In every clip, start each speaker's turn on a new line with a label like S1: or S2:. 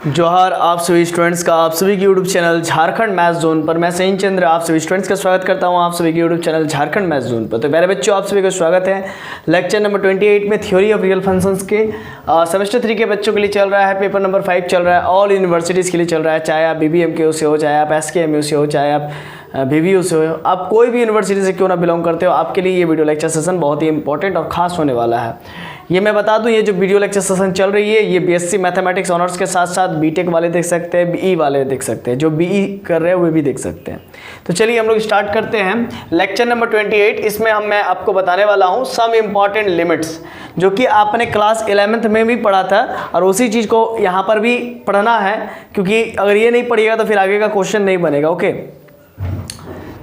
S1: जोहार आप सभी स्टूडेंट्स का, आप सभी के YouTube channel Jharkhand maths zone पर मैं सचिन चंद्र आप सभी स्टूडेंट्स का स्वागत करता हूं आप सभी के YouTube channel Jharkhand maths zone पर। तो प्यारे बच्चों, आप सभी का स्वागत है लेक्चर नंबर 28 में थ्योरी ऑफ रियल फंक्शंस के सेमेस्टर 3 के बच्चों के लिए चल रहा है। पेपर नंबर 5 चल रहा है, ऑल यूनिवर्सिटीज़ के लिए चल रहा है, चाहे आप BBMKU से हो, चाहे आप SKMU से हो, चाहे आप BBU से हो, आप कोई भी यूनिवर्सिटी से क्यों ना बिलोंग करते हो, आपके लिए ये वीडियो लेक्चर सेशन बहुत ही इंपॉर्टेंट और खास होने वाला है। ये मैं बता दूं, ये जो वीडियो लेक्चर सेशन चल रही है ये BSc मैथमेटिक्स ऑनर्स के साथ साथ BTech वाले देख सकते हैं, BE वाले देख सकते हैं, जो BE कर रहे हैं वो भी देख सकते हैं। तो चलिए हम लोग स्टार्ट करते हैं लेक्चर नंबर 28। इसमें मैं आपको बताने वाला हूँ सम इम्पॉर्टेंट लिमिट्स, जो कि आपने क्लास 11th में भी पढ़ा था और उसी चीज़ को यहाँ पर भी पढ़ना है, क्योंकि अगर ये नहीं पढ़िएगा तो फिर आगे का क्वेश्चन नहीं बनेगा। ओके,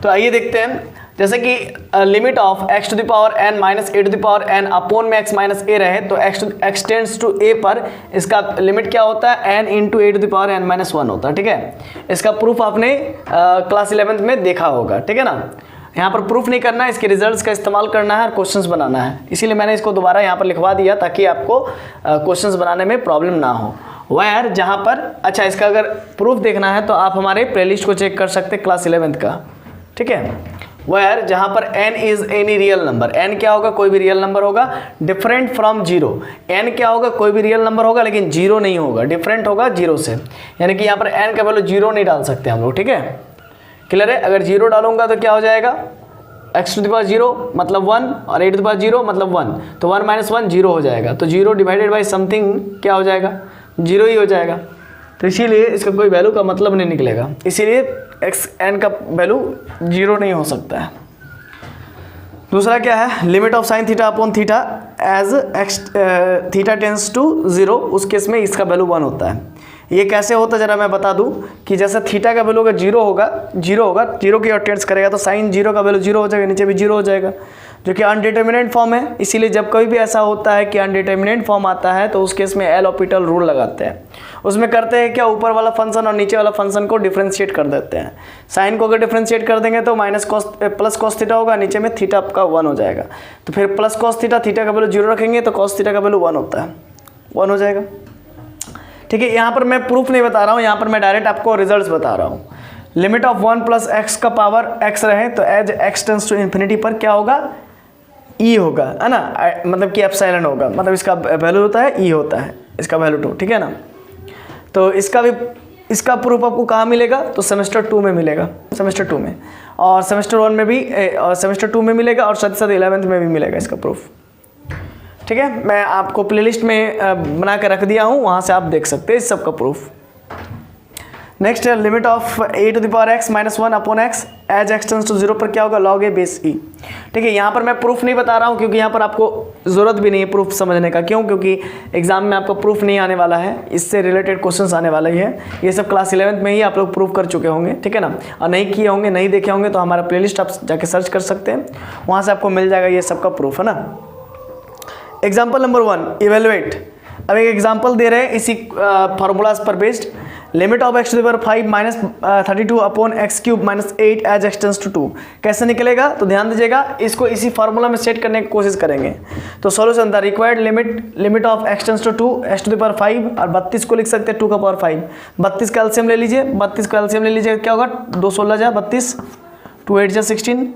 S1: तो आइए देखते हैं। जैसे कि limit of x to the power n minus a to the power n upon में x माइनस a रहे तो x टेंड्स टू a पर इसका लिमिट क्या होता है, n into a to the power n minus 1 होता है। ठीक है, इसका प्रूफ आपने क्लास 11th में देखा होगा। ठीक है ना, यहाँ पर प्रूफ नहीं करना है, इसके रिजल्ट्स का इस्तेमाल करना है और क्वेश्चंस बनाना है। इसीलिए मैंने इसको दोबारा यहाँ पर लिखवा दिया ताकि आपको क्वेश्चंस बनाने में प्रॉब्लम ना हो। वायर जहाँ पर अच्छा, इसका अगर प्रूफ देखना है तो आप हमारे प्लेलिस्ट को चेक कर सकते हैं क्लास 11th का। ठीक है, वेयर जहाँ पर n is any real number, n क्या होगा, कोई भी रियल नंबर होगा, डिफरेंट फ्रॉम जीरो। n क्या होगा, कोई भी रियल नंबर होगा लेकिन जीरो नहीं होगा, डिफरेंट होगा जीरो से, यानी कि यहाँ पर n का वैल्यू जीरो नहीं डाल सकते हम लोग। ठीक है, क्लियर है। अगर जीरो डालूंगा तो क्या हो जाएगा, x to the power zero मतलब 1 और a to the power zero मतलब 1, तो 1 माइनस 1 जीरो हो जाएगा, तो जीरो डिवाइडेड बाई समथिंग क्या हो जाएगा, जीरो ही हो जाएगा। तो इसीलिए इसका कोई वैल्यू का मतलब नहीं निकलेगा, इसीलिए n का वैल्यू जीरो नहीं हो सकता है। दूसरा क्या है, limit of sine theta upon theta as theta tends to 0, उस केस में इसका वैल्यू 1 होता है। ये कैसे होता है जरा मैं बता दूं कि जैसे थीटा का वैल्यू अगर जीरो होगा, जीरो की ओर टेंस करेगा तो साइन जीरो का वैल्यू जीरो हो जाएगा, नीचे भी जीरो हो जाएगा, जो कि अनडिटर्मिनेट फॉर्म है। इसीलिए जब कभी भी ऐसा होता है कि अनडिटर्मिनेट फॉर्म आता है तो उस केस में एल हॉस्पिटल रूल लगाते हैं। उसमें करते हैं क्या, ऊपर वाला फंक्शन और नीचे वाला फंक्शन को डिफ्रेंशिएट कर देते हैं। साइन को अगर डिफ्रेंशिएट कर देंगे तो minus cos plus cos theta होगा, नीचे में थीटा का 1 हो जाएगा। तो फिर प्लस कॉस थीटा, थीटा का वैल्यू जीरो रखेंगे तो कॉस थीटा का वैल्यू 1 होता है, 1 हो जाएगा। ठीक है, यहाँ पर मैं प्रूफ नहीं बता रहा हूँ, यहाँ पर मैं डायरेक्ट आपको रिजल्ट्स बता रहा हूँ। लिमिट ऑफ 1 प्लस एक्स का पावर x रहे तो as x tends to infinity पर क्या होगा, e होगा, है ना, मतलब कि एप्सिलॉन होगा, मतलब इसका वैल्यू होता है e होता है, इसका वैल्यू 2। ठीक है ना, तो इसका प्रूफ आपको कहाँ मिलेगा, तो सेमेस्टर 2 में मिलेगा, सेमेस्टर 2 में, और सेमेस्टर 1 में भी, और सेमेस्टर 2 में मिलेगा, और साथ साथ 11th में भी मिलेगा इसका प्रूफ। ठीक है, मैं आपको प्लेलिस्ट में बना कर रख दिया हूँ, वहाँ से आप देख सकते हैं इस सब का प्रूफ। नेक्स्ट है limit of a to the power x minus 1 upon x as x tends to 0 पर क्या होगा, log a बेस e। ठीक है, यहाँ पर मैं प्रूफ नहीं बता रहा हूँ क्योंकि यहाँ पर आपको ज़रूरत भी नहीं है प्रूफ समझने का। क्यों, क्योंकि एग्जाम में आपका प्रूफ नहीं आने वाला है, इससे रिलेटेड क्वेश्चंस आने वाला ही है। ये सब क्लास 11th में ही आप लोग प्रूफ कर चुके होंगे। ठीक है ना, और नहीं किए होंगे, नहीं देखे होंगे तो हमारा प्लेलिस्ट आप जाके सर्च कर सकते हैं, वहाँ से आपको मिल जाएगा ये सब का प्रूफ, है ना। Example number 1, evaluate. अब एक एग्जाम्पल दे रहे हैं इसी फार्मूलाज पर based. Limit of x to the power 5 minus 32 upon x cube minus 8 as x tends to 2 कैसे निकलेगा, तो ध्यान दीजिएगा, इसको इसी फार्मूला में सेट करने की कोशिश करेंगे। तो सॉल्यूशन था required limit of x tends to 2 x to the power 5, और 32 को लिख सकते हैं 2 का पावर 5। 32 का एलसीएम ले लीजिए, 32 का एलसीएम ले लीजिए, क्या होगा, 2 16 जा 32, 2 8 जा 16,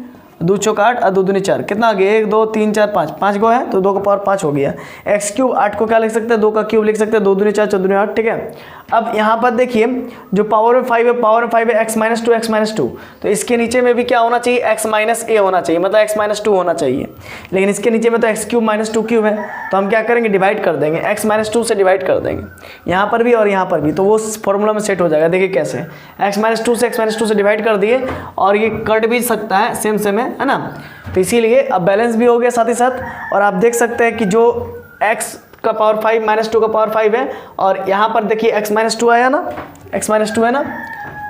S1: 2 चौक 8 और 2 दूनी 4, कितना आ गया, 1 2 3 4 5, 5 गो है तो 2 का पावर 5 हो गया। एक्स क्यूब 8 को क्या लिख सकते हैं, 2 का क्यूब लिख सकते हैं, 2 दूनी 4 4 दूनी 8। ठीक है, अब यहाँ पर देखिए जो पावर में 5 है, पावर में 5 है x माइनस 2, तो इसके नीचे में भी क्या होना चाहिए, x माइनस a होना चाहिए, मतलब x माइनस 2 होना चाहिए। लेकिन इसके नीचे में तो x क्यूब माइनस 2 क्यूब है, तो हम क्या करेंगे, डिवाइड कर देंगे, x माइनस 2 से डिवाइड कर देंगे, यहाँ पर भी और यहाँ पर भी, तो वो फॉर्मूला में सेट हो जाएगा। देखिए कैसे, x माइनस 2 से x माइनस 2 से डिवाइड कर दिए, और ये कट भी सकता है सेम है ना, तो इसीलिए अब बैलेंस भी हो गया साथ ही साथ। और आप देख सकते हैं कि जो x का पावर 5 माइनस 2 का पावर 5 है, और यहाँ पर देखिए x माइनस 2 आया ना, x माइनस 2 है ना,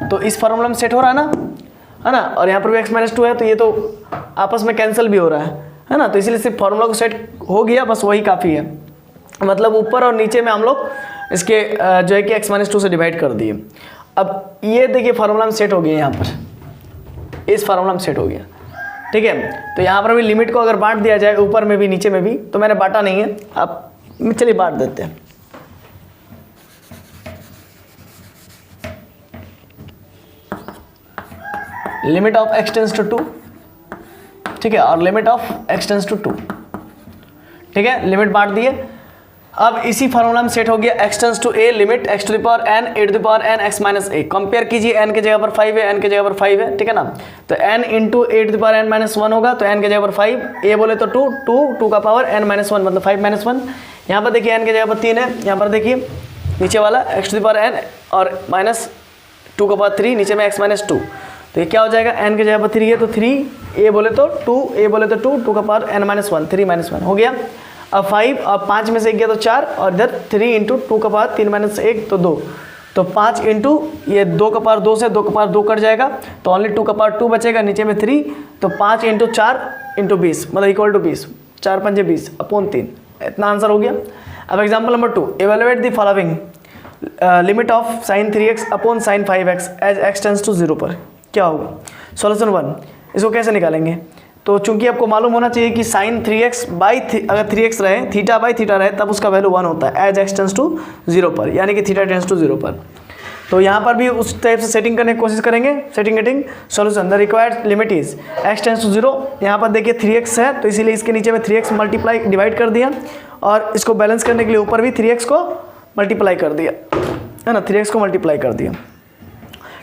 S1: तो इस फार्मूला में सेट हो रहा है ना, और यहाँ पर भी x माइनस 2 है, तो ये तो आपस में कैंसिल भी हो रहा है ना, तो इसीलिए सिर्फ फार्मूला को सेट हो गया, बस वही काफ़ी है। मतलब ऊपर और नीचे में हम लोग इसके जो है कि x माइनस 2 से डिवाइड कर दिए। अब ये देखिए फार्मूला में सेट हो गया, यहाँ पर इस फार्मूला में सेट हो गया। ठीक है, तो यहाँ पर भी लिमिट को अगर बांट दिया जाए ऊपर में भी नीचे में भी, तो मैंने बांटा नहीं है, आप चलिए बांट देते हैं। Limit of x tends to 2, ठीक है, और limit of x tends to 2, ठीक है, लिमिट बांट दिए। अब इसी फार्मूला में सेट हो गया x tends to a limit x to the power n a to the power n x minus a। Compare कीजिए, n के जगह पर 5 है, n के जगह पर 5 है, ठीक है ना, तो n into a to the power n minus 1 होगा, तो n के जगह पर 5, a बोले तो 2 का पावर n माइनस 1 मतलब 5 माइनस 1। यहाँ पर देखिए n के जगह पर 3 है, यहाँ पर देखिए नीचे वाला x to the power n और माइनस 2 का पावर 3, नीचे में x माइनस 2, तो ये क्या हो जाएगा, n के जगह पर 3 है तो 3, a बोले तो 2, a बोले तो 2 का पावर n माइनस 1, 3 माइनस 1 हो गया। अब 5 और 5 में से 1 गया तो 4, और इधर 3 इंटू 2 का पावर 3 माइनस 1 तो 2, तो 5 इंटू ये 2 का पावर 2 से 2 का पावर 2 कट जाएगा, तो ओनली 2 का पावर 2 बचेगा, नीचे में 3, तो 5 इंटू 4 इंटू 20 मतलब इक्वल टू 20, 4 पंजे 20 अपॉन 3, इतना आंसर हो गया। अब example number 2, evaluate the following limit of sine 3x upon sine 5x as x tends to 0 पर क्या होगा। सॉल्यूशन 1, इसको कैसे निकालेंगे, तो चूंकि आपको मालूम होना चाहिए कि साइन 3x बाई अगर 3x रहे, थीटा बाई थीटा रहे, तब उसका वैल्यू 1 होता है एज x टेंस टू 0 पर, यानी कि थीटा टेंस टू 0 पर। तो यहाँ पर भी उस टाइप से सेटिंग करने की कोशिश करेंगे, setting solution the required limit is x tends to 0। यहाँ पर देखिए 3x है, तो इसीलिए इसके नीचे में 3x मल्टीप्लाई डिवाइड कर दिया, और इसको बैलेंस करने के लिए ऊपर भी 3x को मल्टीप्लाई कर दिया, है ना, 3x को मल्टीप्लाई कर दिया,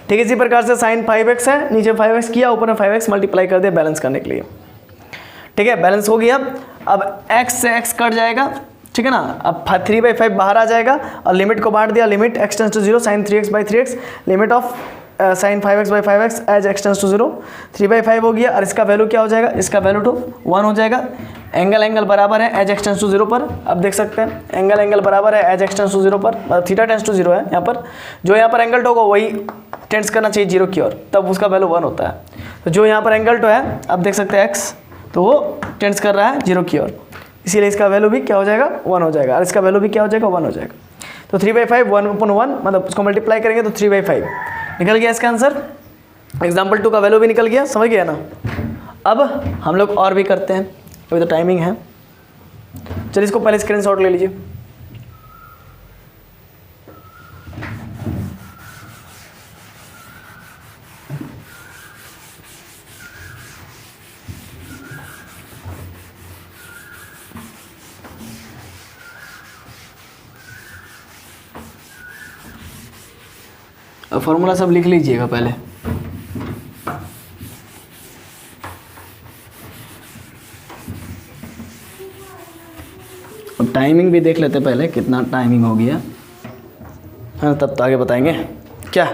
S1: ठीक है। इसी प्रकार से साइन 5x है, नीचे 5x किया, ऊपर में 5x मल्टीप्लाई कर दिया बैलेंस करने के लिए, ठीक है, बैलेंस हो गया। अब x से x कट जाएगा, ठीक है ना, अब 3/5 बाहर आ जाएगा, और लिमिट को बांट दिया, limit x tends to 0 sine 3x by 3x limit of sine 5x by 5x as x tends to 0, 3/5 हो गया, और इसका वैल्यू क्या हो जाएगा, इसका वैल्यू तो 1 हो जाएगा। एंगल बराबर है एज x टेंस टू 0 पर, अब देख सकते हैं एंगल बराबर है एज x टेंस टू 0 पर, मतलब थीटा टेंस टू 0 है यहाँ पर, जो यहाँ पर एंगल टो होगा वही टेंस करना चाहिए 0 की ओर, तब उसका वैल्यू 1 होता है। तो जो यहाँ पर एंगल टो है, अब देख सकते हैं x, तो वो टेंस कर रहा है 0 की ओर, इसीलिए इसका वैल्यू भी क्या हो जाएगा, 1 हो जाएगा, और इसका वैल्यू भी क्या हो जाएगा, 1 हो जाएगा। तो 3/5 1/1 मतलब उसको मल्टीप्लाई करेंगे तो 3/5 निकल गया इसका आंसर। एग्जाम्पल 2 का वैल्यू भी निकल गया, समझ गया ना। अब हम लोग और भी करते हैं, अभी तो टाइमिंग है, चलिए इसको पहले स्क्रीनशॉट ले लीजिए। फॉर्मूला सब लिख लीजिएगा पहले। अब टाइमिंग भी देख लेते पहले, कितना टाइमिंग हो गया है ना, तब तो आगे बताएंगे क्या।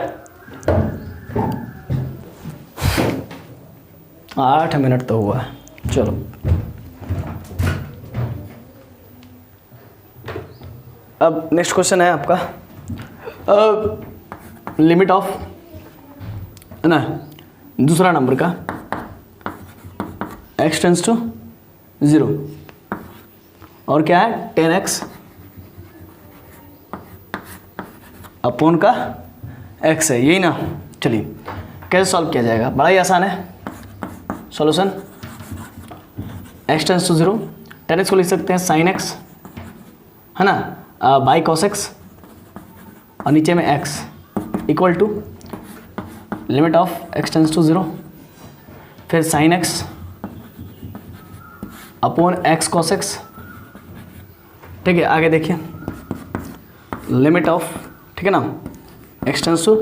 S1: 8 मिनट तो हुआ है, चलो। अब नेक्स्ट क्वेश्चन है आपका, लिमिट ऑफ, है ना, दूसरा नंबर का x टेंस टू 0, और क्या है 10x अपॉन का x है, यही ना। चलिए कैसे सॉल्व किया जाएगा, बड़ा ही आसान है। Solution x tends to 0, 10x को लिख सकते हैं साइन x, है ना, बाई कॉस x, और नीचे में x equal to limit of x tends to 0, फिर sine x upon x cos x, ठीक है। आगे देखिए लिमिट ऑफ, ठीक है ना, x टेंस टू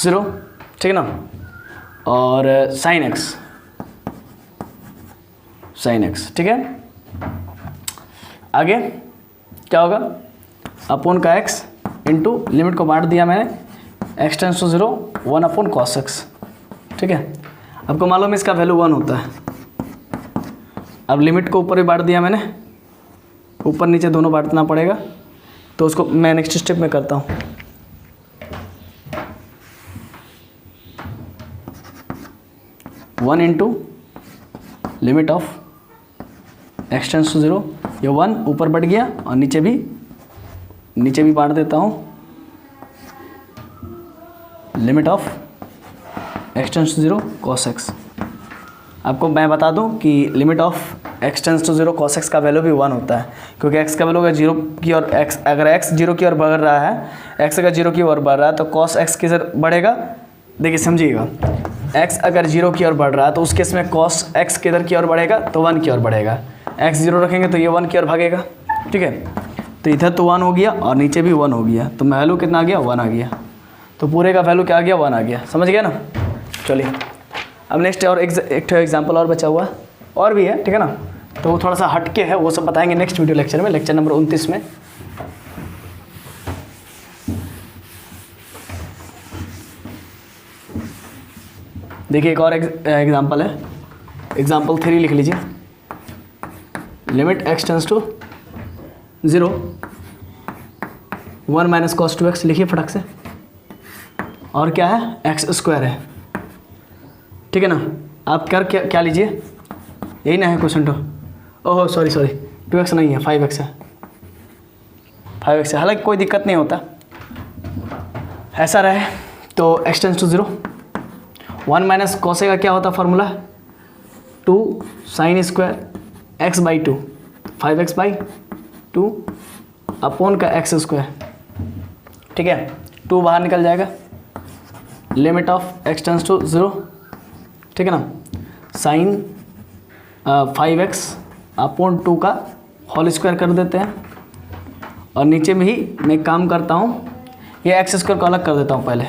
S1: 0, ठीक है ना, और साइन x, ठीक है। आगे क्या होगा, अपॉन का x इंटू लिमिट को बांट दिया मैंने, x tends to 0 1 upon cos x, ठीक है। आपको मालूम है इसका वैल्यू 1 होता है। अब लिमिट को ऊपर भी बांट दिया मैंने, ऊपर नीचे दोनों बांटना पड़ेगा, तो उसको मैं नेक्स्ट स्टेप में करता हूँ। One into limit of x tends to 0, ये 1 ऊपर बढ़ गया, और नीचे भी बांट देता हूँ, limit of x tends to 0 cos x। आपको मैं बता दूं कि limit of x tends to 0 cos x का वैल्यू भी 1 होता है, क्योंकि x का वैल्यू अगर 0 की ओर अगर x 0 की ओर बढ़ रहा है, x अगर 0 की ओर बढ़ रहा है तो cos x किधर बढ़ेगा, देखिए समझिएगा। x अगर 0 की ओर बढ़ रहा है तो उस केस में cos x किधर की ओर बढ़ेगा, तो 1 की ओर बढ़ेगा। x 0 रखेंगे तो ये 1 की ओर भागेगा, ठीक है। तो इधर तो 1 हो गया और नीचे भी 1 हो गया, तो वैल्यू कितना आ गया, 1 आ गया। तो पूरे का वैल्यू क्या आ गया, 1 आ गया। समझ गया ना। चलिए अब नेक्स्ट और एक एग्जाम्पल और बचा हुआ और भी है, ठीक है ना। तो वो थोड़ा सा हटके है, वो सब बताएंगे नेक्स्ट वीडियो लेक्चर में, लेक्चर नंबर 29 में। देखिए एक और एग्जाम्पल है, एग्जाम्पल 3 लिख लीजिए। Limit x tends to 0 1 minus cos 2x लिखिए फटक से। और क्या है, एक्स स्क्वायर है, ठीक है ना। आप क्या लीजिए, यही ना है क्वेश्चन तो। ओहो सॉरी 2x नहीं है, 5x है, 5x है। हालांकि कोई दिक्कत नहीं होता, ऐसा रहे तो x टेंस टू 0 1 माइनस कॉसे का क्या होता formula, 2 sine square x by 2 5x by 2 upon का x स्क्वायर, ठीक है। 2 बाहर निकल जाएगा, limit of x tends to 0, ठीक है ना। साइन 5x अपॉन 2 का होल स्क्वायर कर देते हैं। और नीचे में ही मैं एक काम करता हूँ, ये x स्क्वायर को अलग कर देता हूँ पहले,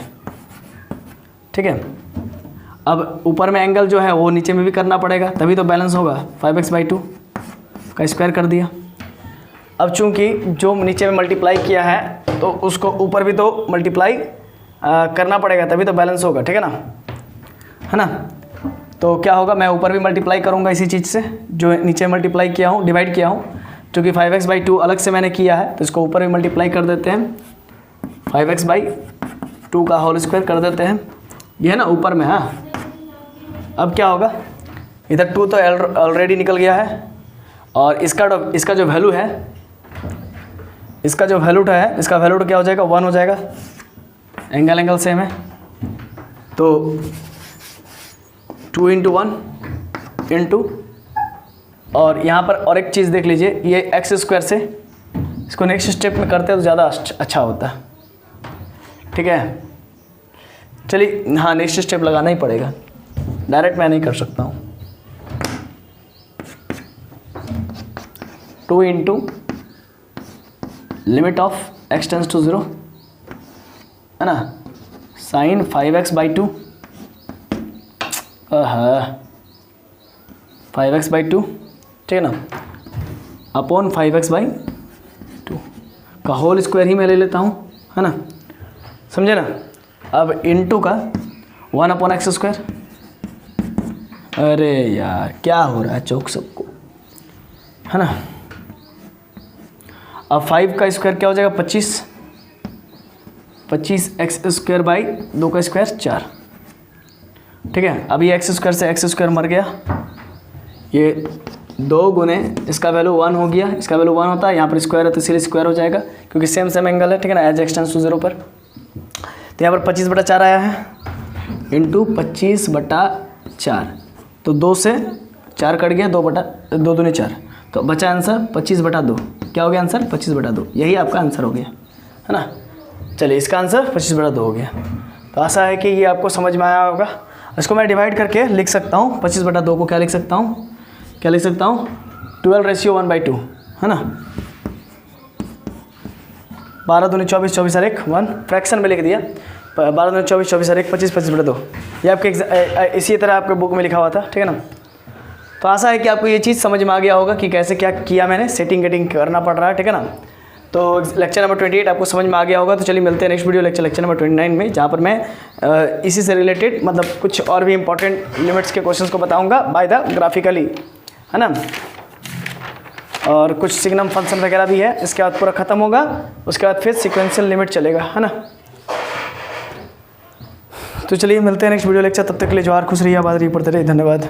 S1: ठीक है। अब ऊपर में एंगल जो है वो नीचे में भी करना पड़ेगा, तभी तो बैलेंस होगा। 5x बाई 2 का स्क्वायर कर दिया। अब चूंकि जो नीचे में मल्टीप्लाई किया है तो उसको ऊपर भी तो मल्टीप्लाई करना पड़ेगा, तभी तो बैलेंस होगा, ठीक है ना। तो क्या होगा, मैं ऊपर भी मल्टीप्लाई करूँगा इसी चीज़ से जो नीचे मल्टीप्लाई किया हूँ, डिवाइड किया हूँ। चूँकि 5x बाई 2 अलग से मैंने किया है तो इसको ऊपर भी मल्टीप्लाई कर देते हैं, 5x बाई 2 का होल स्क्वायर कर देते हैं। ये है ना ऊपर में। हाँ अब क्या होगा, इधर 2 तो ऑलरेडी निकल गया है और इसका जो वैल्यू है, इसका वैल्यू क्या हो जाएगा, 1 हो जाएगा। एंगल सेम है तो 2 इंटू 1 इंटू, और यहाँ पर और एक चीज़ देख लीजिए, ये एक्स स्क्वायर से इसको नेक्स्ट स्टेप में करते हैं तो ज़्यादा अच्छा होता है, ठीक है। चलिए हाँ नेक्स्ट स्टेप लगाना ही पड़ेगा, डायरेक्ट मैं नहीं कर सकता हूँ। 2 into limit of x tends to 0, है ना, sign 5x by 2 5x by 2, ठीक है ना, अपॉन 5x बाई 2 का होल स्क्वायर ही मैं ले लेता हूँ, है ना, समझे ना। अब इनटू का 1 अपॉन एक्स स्क्वायर। अरे यार क्या हो रहा है चौक सबको, है ना। अब 5 का स्क्वायर क्या हो जाएगा, 25 एक्स स्क्वायर बाई 2 का स्क्वायर 4, ठीक है। अब ये एक्स स्क्वायर से एक्स स्क्वायर मर गया, ये 2 गुने इसका वैल्यू 1 हो गया, इसका वैल्यू 1 होता है, यहाँ पर स्क्वायर है तो इसीलिए स्क्वायर हो जाएगा क्योंकि सेम एंगल है, ठीक है ना, एज एक्स टेंस टू 0 पर। तो यहाँ पर 25/4 आया है इंटू 25/4, तो 2 से 4 कट गया, 2 दूनी 4, तो बचा आंसर 25/2। क्या हो गया आंसर, 25/2। यही आपका आंसर हो गया, है ना। चलिए इसका आंसर 25/2 हो गया। तो आशा है कि ये आपको समझ में आया होगा। इसको मैं डिवाइड करके लिख सकता हूँ, 25/2 को क्या लिख सकता हूँ, 12:1/2, है ना। 12 दूनी 24, 24 और 1 1, फ्रैक्शन में लिख दिया। 12 दूनी 24, 24 और 1 25, 25/2। ये आपके इसी तरह आपके बुक में लिखा हुआ था, ठीक है ना। तो आशा है कि आपको ये चीज़ समझ में आ गया होगा कि कैसे क्या किया मैंने, सेटिंग करना पड़ रहा है, ठीक है ना। तो लेक्चर नंबर 28 आपको समझ में आ गया होगा। तो चलिए मिलते हैं नेक्स्ट वीडियो लेक्चर नंबर 29 में, जहाँ पर मैं इसी से रिलेटेड मतलब कुछ और भी इंपॉर्टेंट लिमिट्स के क्वेश्चंस को बताऊंगा बाय द ग्राफिकली, है ना। और कुछ सिग्नम फंक्शन वगैरह भी है। इसके बाद पूरा खत्म होगा, उसके बाद फिर सीक्वेंशियल लिमिट चलेगा, है ना। तो चलिए मिलते हैं नेक्स्ट वीडियो लेक्चर, तब तक के लिए जोहार, खुश रहिए, आबाद रहिए, पढ़ते रहिए, धन्यवाद।